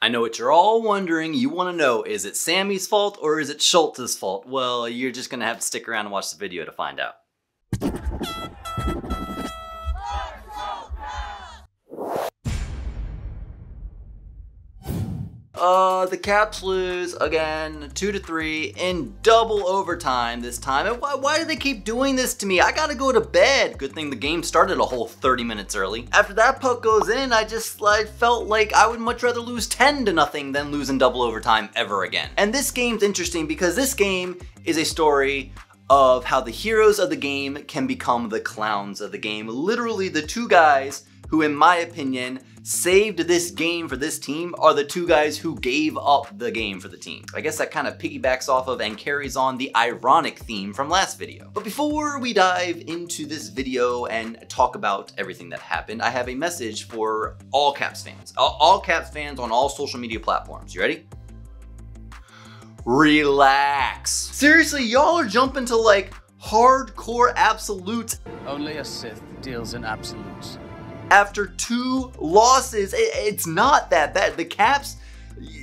I know what you're all wondering. You want to know, is it Sammy's fault or is it Schultz's fault? Well, you're just going to have to stick around and watch the video to find out. The Caps lose again, 2-3 in double overtime this time. And why do they keep doing this to me? I gotta go to bed. Good thing the game started a whole 30 minutes early. After that puck goes in, I felt like I would much rather lose 10-0 than lose in double overtime ever again. And this game's interesting because this game is a story of how the heroes of the game can become the clowns of the game. Literally, the two guys who, in my opinion, saved this game for this team are the two guys who gave up the game for the team. I guess that kind of piggybacks off of and carries on the ironic theme from last video. But before we dive into this video and talk about everything that happened, I have a message for all Caps fans. All Caps fans on all social media platforms. You ready? Relax. Seriously, y'all are jumping to like hardcore absolutes. Only a Sith deals in absolutes. After 2 losses, it's not that bad. The Caps,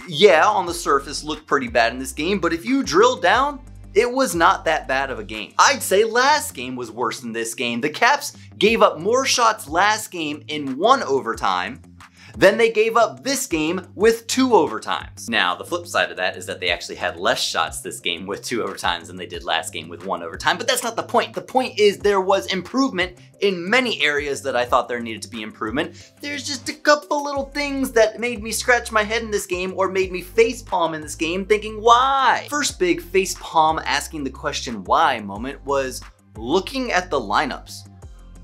yeah, on the surface looked pretty bad in this game, but if you drill down, it was not that bad of a game. I'd say last game was worse than this game. The Caps gave up more shots last game in 1 overtime than they gave up this game with 2 overtimes. Now, the flip side of that is that they actually had less shots this game with 2 overtimes than they did last game with 1 overtime, but that's not the point. The point is there was improvement in many areas that I thought there needed to be improvement. There's just a couple little things that made me scratch my head in this game or made me facepalm in this game thinking, why? First big facepalm asking the question why moment was looking at the lineups.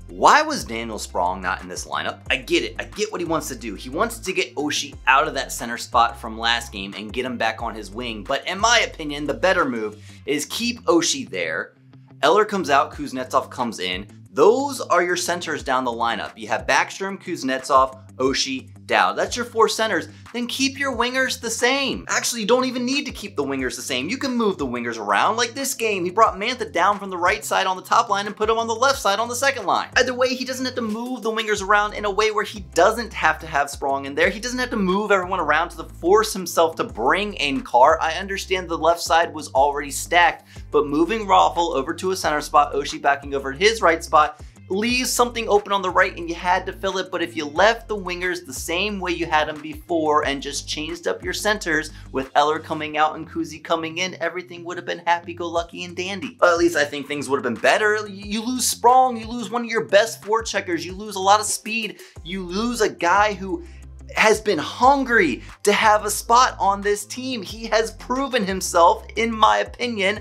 Why was Daniel Sprong not in this lineup? I get it. I get what he wants to do. He wants to get Oshie out of that center spot from last game and get him back on his wing. But in my opinion, the better move is keep Oshie there. Eller comes out, Kuznetsov comes in. Those are your centers down the lineup. You have Backstrom, Kuznetsov, Oshie, Dowd. That's your 4 centers. Then keep your wingers the same. Actually, you don't even need to keep the wingers the same. You can move the wingers around. Like this game, he brought Mantha down from the right side on the top line and put him on the left side on the second line. Either way, he doesn't have to move the wingers around in a way where he doesn't have to have Sprong in there. He doesn't have to move everyone around to force himself to bring in Carr. I understand the left side was already stacked, but moving Raffle over to a center spot, Oshie backing over his right spot, leaves something open on the right and you had to fill it. But if you left the wingers the same way you had them before and just changed up your centers with Eller coming out and Kuzi coming in, everything would have been happy-go-lucky and dandy. At least I think things would have been better. You lose Sprong, you lose one of your best forecheckers, you lose a lot of speed, you lose a guy who has been hungry to have a spot on this team. He has proven himself, in my opinion,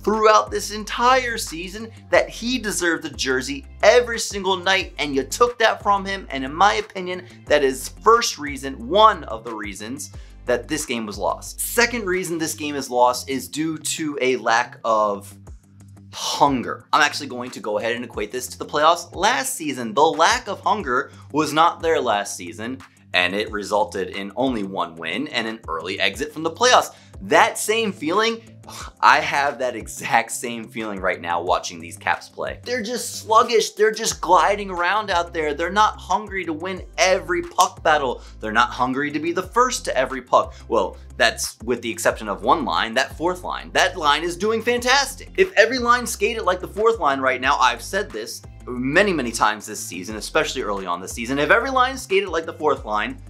throughout this entire season that he deserved the jersey every single night, and you took that from him, and in my opinion, that is one of the reasons that this game was lost. Second reason this game is lost is due to a lack of hunger. I'm actually going to go ahead and equate this to the playoffs last season. The lack of hunger was not there last season, and it resulted in only 1 win and an early exit from the playoffs. That same feeling, I have that exact same feeling right now watching these Caps play. They're just sluggish. They're just gliding around out there. They're not hungry to win every puck battle. They're not hungry to be the first to every puck. Well, that's with the exception of one line, that 4th line. That line is doing fantastic. If every line skated like the 4th line right now, I've said this many times this season, especially early on this season, if every line skated like the 4th line,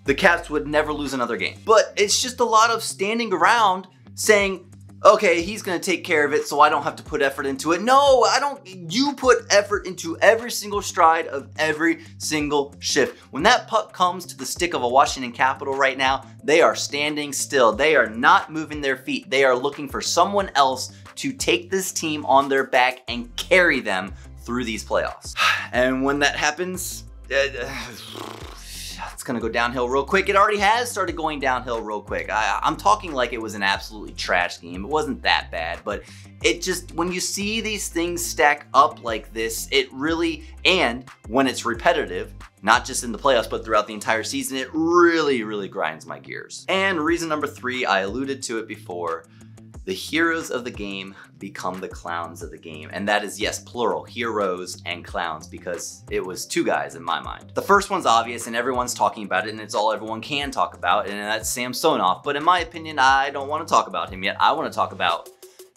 the Caps would never lose another game. But it's just a lot of standing around saying, okay, he's gonna take care of it so I don't have to put effort into it. No, I don't. You put effort into every single stride of every single shift. When that puck comes to the stick of a Washington Capitol right now, they are standing still. They are not moving their feet. They are looking for someone else to take this team on their back and carry them through these playoffs. And when that happens, it's gonna go downhill real quick. It already has started going downhill real quick. I'm talking like it was an absolutely trash game. It wasn't that bad, but it just, when you see these things stack up like this, it really, and when it's repetitive, not just in the playoffs, but throughout the entire season, it really grinds my gears. And reason number 3, I alluded to it before, The heroes of the game become the clowns of the game. And that is, yes, plural, heroes and clowns, because it was two guys in my mind. The first one's obvious and everyone's talking about it, and it's all everyone can talk about, and that's Sam Sonoff. But in my opinion, I don't want to talk about him yet. I want to talk about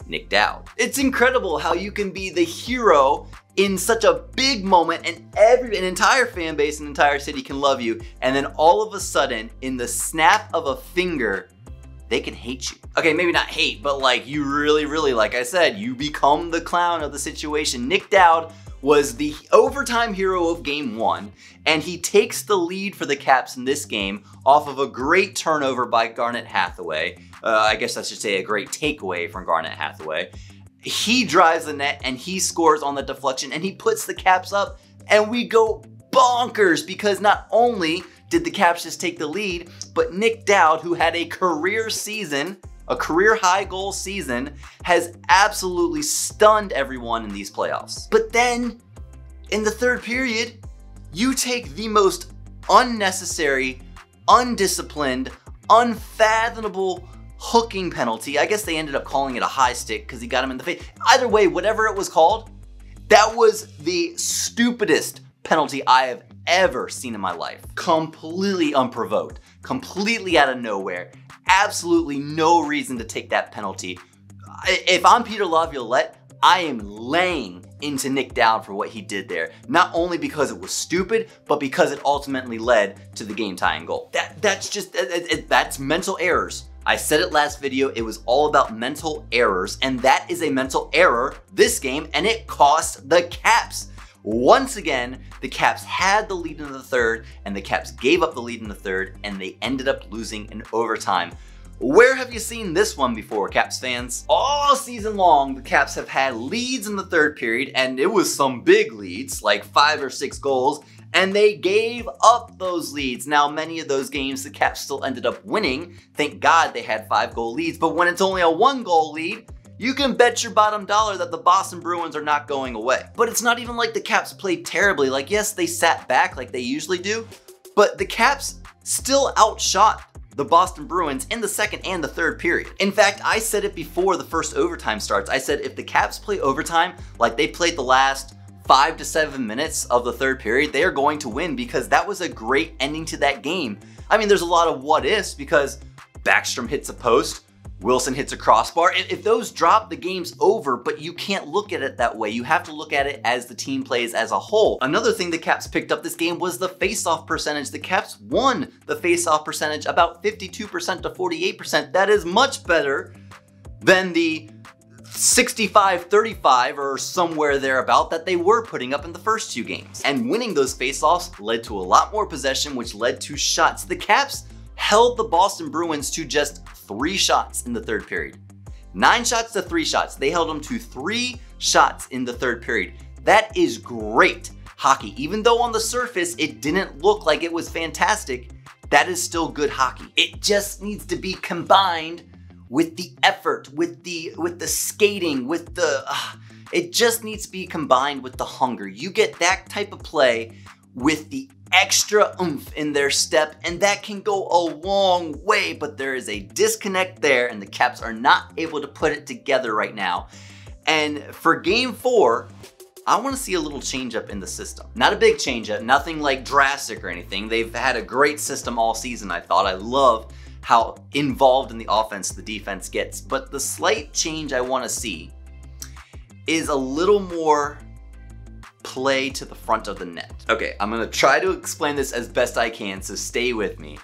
Nick Dowd. It's incredible how you can be the hero in such a big moment and an entire fan base, an entire city can love you, and then all of a sudden, in the snap of a finger, they can hate you. Okay, maybe not hate, but like you really, like I said, you become the clown of the situation. Nick Dowd was the overtime hero of game 1, and he takes the lead for the Caps in this game off of a great turnover by Garnet Hathaway. I guess I should say a great takeaway from Garnet Hathaway. He drives the net and he scores on the deflection and he puts the Caps up, and we go bonkers because not only did the Caps just take the lead, but Nick Dowd, who had a career season, a career high goal season, has absolutely stunned everyone in these playoffs. But then in the third period, you take the most unnecessary, undisciplined, unfathomable hooking penalty. I guess they ended up calling it a high stick because he got him in the face. Either way, whatever it was called, that was the stupidest penalty I have ever seen in my life. Completely unprovoked, completely out of nowhere, absolutely no reason to take that penalty. If I'm Peter Laviolette, I am laying into Nick Dowd for what he did there. Not only because it was stupid, but because it ultimately led to the game-tying goal. That's mental errors. I said it last video, it was all about mental errors, and that is a mental error this game, and it cost the Caps. Once again, the Caps had the lead in the third, and the Caps gave up the lead in the third, and they ended up losing in overtime. Where have you seen this one before, Caps fans? All season long, the Caps have had leads in the third period, and it was some big leads, like 5 or 6 goals, and they gave up those leads. Now, many of those games, the Caps still ended up winning. Thank God they had 5-goal leads, but when it's only a 1-goal lead, you can bet your bottom dollar that the Boston Bruins are not going away. But it's not even like the Caps played terribly. Like, yes, they sat back like they usually do, but the Caps still outshot the Boston Bruins in the second and the third period. In fact, I said it before the first overtime starts. I said if the Caps play overtime like they played the last 5 to 7 minutes of the third period, they are going to win, because that was a great ending to that game. I mean, there's a lot of what ifs because Backstrom hits a post, Wilson hits a crossbar. If those drop, the game's over, but you can't look at it that way. You have to look at it as the team plays as a whole. Another thing the Caps picked up this game was the face-off percentage. The Caps won the face-off percentage about 52% to 48%. That is much better than the 65-35 or somewhere thereabout that they were putting up in the first 2 games. And winning those face-offs led to a lot more possession, which led to shots. The Caps held the Boston Bruins to just 3 shots in the third period. 9 shots to 3 shots. They held them to 3 shots in the third period. That is great hockey. Even though on the surface it didn't look like it was fantastic, that is still good hockey. It just needs to be combined with the effort, with the skating, with the, it just needs to be combined with the hunger. You get that type of play with the extra oomph in their step, and that can go a long way, but there is a disconnect there, and the Caps are not able to put it together right now. And for game 4, I want to see a little change up in the system. Not a big change up, nothing like drastic or anything. They've had a great system all season, I thought. I love how involved in the offense the defense gets, but the slight change I want to see is a little more play to the front of the net. Okay, I'm gonna try to explain this as best I can, so stay with me.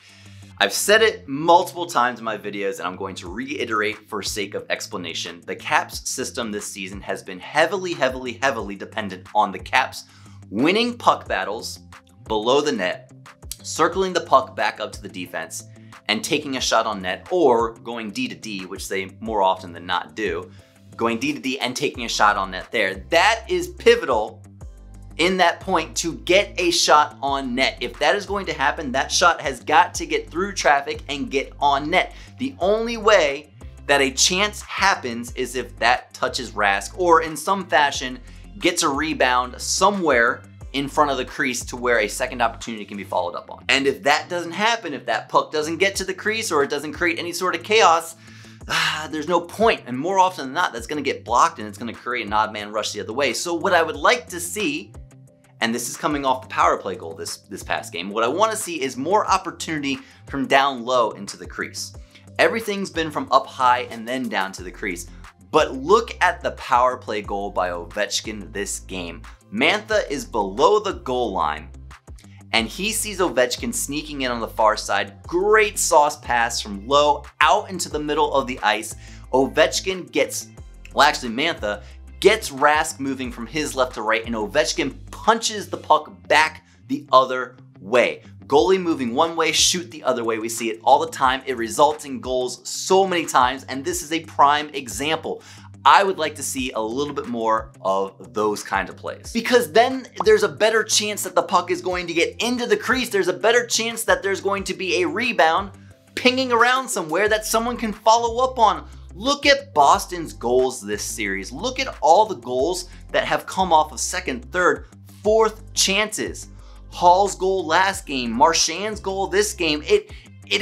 I've said it multiple times in my videos, and I'm going to reiterate for sake of explanation. The Caps system this season has been heavily dependent on the Caps winning puck battles below the net, circling the puck back up to the defense, and taking a shot on net, or going D to D, which they more often than not do, going D to D and taking a shot on net there. That is pivotal in that point to get a shot on net. If that is going to happen, that shot has got to get through traffic and get on net. The only way that a chance happens is if that touches Rask, or in some fashion gets a rebound somewhere in front of the crease to where a second opportunity can be followed up on. And if that doesn't happen, if that puck doesn't get to the crease or it doesn't create any sort of chaos, there's no point. And more often than not, that's gonna get blocked and it's gonna create an odd man rush the other way. So what I would like to see, and this is coming off the power play goal this past game, what I wanna see is more opportunity from down low into the crease. Everything's been from up high and then down to the crease. But look at the power play goal by Ovechkin this game. Mantha is below the goal line and he sees Ovechkin sneaking in on the far side. Great sauce pass from low out into the middle of the ice. Ovechkin gets, well actually Mantha, gets Rask moving from his left to right and Ovechkin punches the puck back the other way. Goalie moving one way, shoot the other way. We see it all the time. It results in goals so many times, and this is a prime example. I would like to see a little bit more of those kind of plays, because then there's a better chance that the puck is going to get into the crease. There's a better chance that there's going to be a rebound pinging around somewhere that someone can follow up on. Look at Boston's goals this series. Look at all the goals that have come off of second, third, fourth chances. Hall's goal last game, Marchand's goal this game, it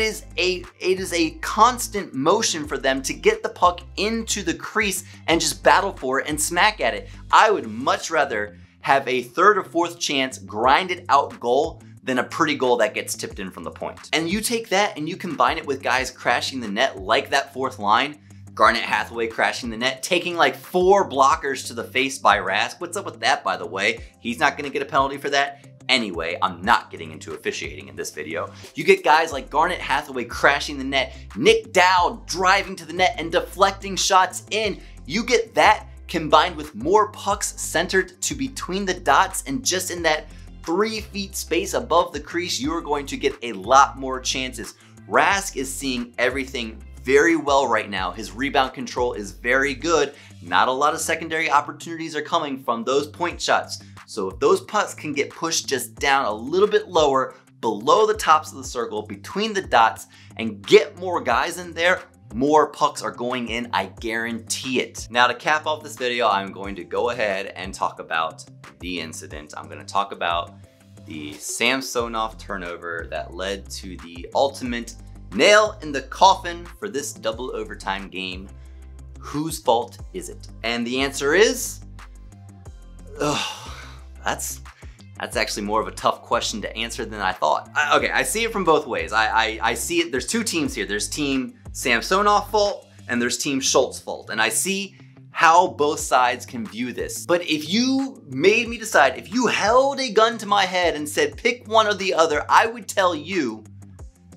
is a constant motion for them to get the puck into the crease and just battle for it and smack at it. I would much rather have a third or fourth chance grinded out goal than a pretty goal that gets tipped in from the point. And you take that and you combine it with guys crashing the net like that fourth line, Garnet Hathaway crashing the net, taking like 4 blockers to the face by Rask. What's up with that, by the way? He's not gonna get a penalty for that. Anyway, I'm not getting into officiating in this video. You get guys like Garnet Hathaway crashing the net, Nick Dowd driving to the net and deflecting shots in. You get that combined with more pucks centered to between the dots and just in that 3 feet space above the crease, you are going to get a lot more chances. Rask is seeing everything very well right now. His rebound control is very good. Not a lot of secondary opportunities are coming from those point shots. So if those pucks can get pushed just down a little bit lower, below the tops of the circle, between the dots, and get more guys in there, more pucks are going in, I guarantee it. Now to cap off this video, I'm going to go ahead and talk about the incident. I'm gonna talk about the Samsonov turnover that led to the ultimate nail in the coffin for this double overtime game. Whose fault is it? And the answer is, that's actually more of a tough question to answer than I thought. Okay, I see it from both ways. I see it, there's 2 teams here. There's team Samsonov fault and there's team Schultz fault. And I see how both sides can view this. But if you made me decide, if you held a gun to my head and said pick one or the other, I would tell you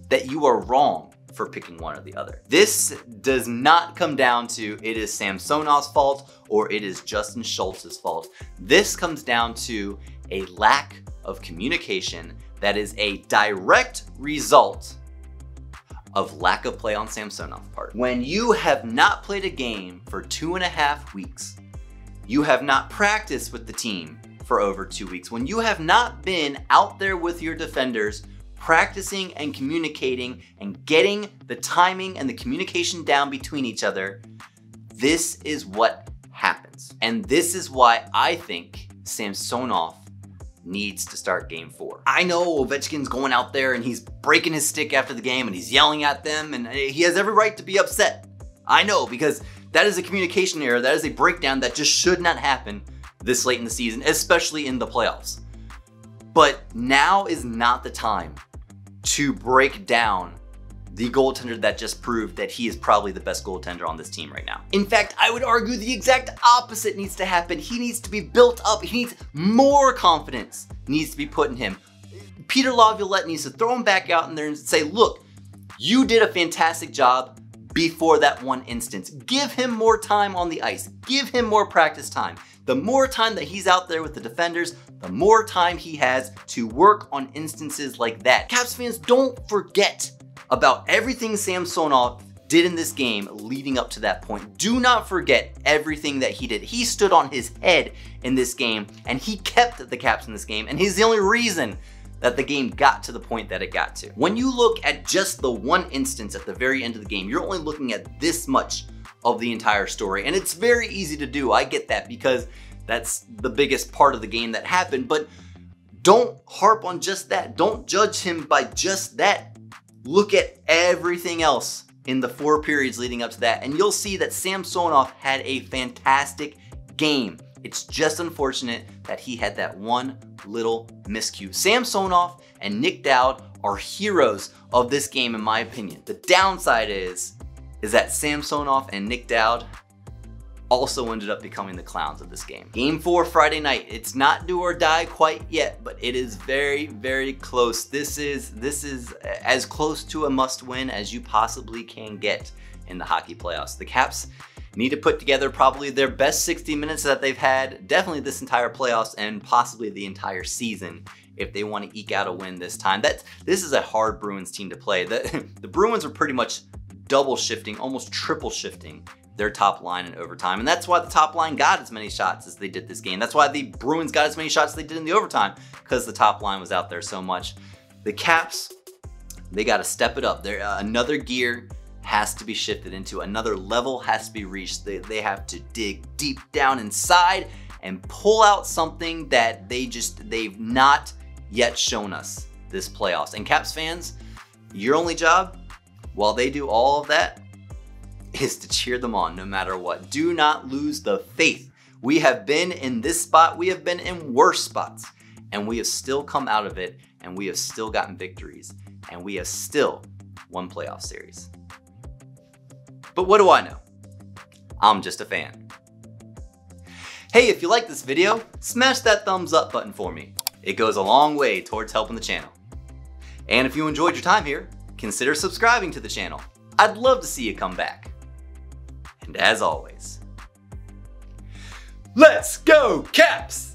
that you are wrong for picking one or the other. This does not come down to it is Samsonov's fault or it is Justin Schultz's fault. This comes down to a lack of communication that is a direct result of lack of play on Samsonov's part. When you have not played a game for 2.5 weeks, you have not practiced with the team for over 2 weeks, when you have not been out there with your defenders practicing and communicating and getting the timing and the communication down between each other, this is what happens. And this is why I think Samsonov needs to start game 4. I know Ovechkin's going out there and he's breaking his stick after the game and he's yelling at them and he has every right to be upset. I know, because that is a communication error. That is a breakdown that just should not happen this late in the season, especially in the playoffs. But now is not the time to break down the goaltender that just proved that he is probably the best goaltender on this team right now. In fact, I would argue the exact opposite needs to happen. He needs to be built up. He needs more confidence needs to be put in him. Peter Laviolette needs to throw him back out in there and say, look, you did a fantastic job before that one instance. Give him more time on the ice. Give him more practice time. The more time that he's out there with the defenders, the more time he has to work on instances like that. Caps fans, don't forget about everything Samsonov did in this game leading up to that point. Do not forget everything that he did. He stood on his head in this game and he kept the Caps in this game, and he's the only reason that the game got to the point that it got to. When you look at just the one instance at the very end of the game, you're only looking at this much of the entire story. And it's very easy to do. I get that because that's the biggest part of the game that happened, but don't harp on just that. Don't judge him by just that. Look at everything else in the 4 periods leading up to that, and you'll see that Samsonov had a fantastic game. It's just unfortunate that he had that one little miscue. Samsonov and Nick Dowd are heroes of this game in my opinion. The downside is that Samsonov and Nick Dowd also ended up becoming the clowns of this game. Game 4 Friday night. It's not do or die quite yet, but it is very, very close. This is as close to a must win as you possibly can get in the hockey playoffs. The Caps need to put together probably their best 60 minutes that they've had, definitely this entire playoffs and possibly the entire season, if they want to eke out a win this time. This is a hard Bruins team to play. The Bruins are pretty much double shifting, almost triple shifting their top line in overtime. And that's why the top line got as many shots as they did this game. That's why the Bruins got as many shots as they did in the overtime, because the top line was out there so much. The Caps, they got to step it up. Another gear has to be shifted into, another level has to be reached. They have to dig deep down inside and pull out something that they've not yet shown us this playoffs. And Caps fans, your only job while they do all of that is to cheer them on no matter what. Do not lose the faith. We have been in this spot, we have been in worse spots, and we have still come out of it, and we have still gotten victories, and we have still won playoff series. But what do I know? I'm just a fan. Hey, if you like this video, smash that thumbs up button for me. It goes a long way towards helping the channel. And if you enjoyed your time here, consider subscribing to the channel. I'd love to see you come back. And as always, let's go Caps!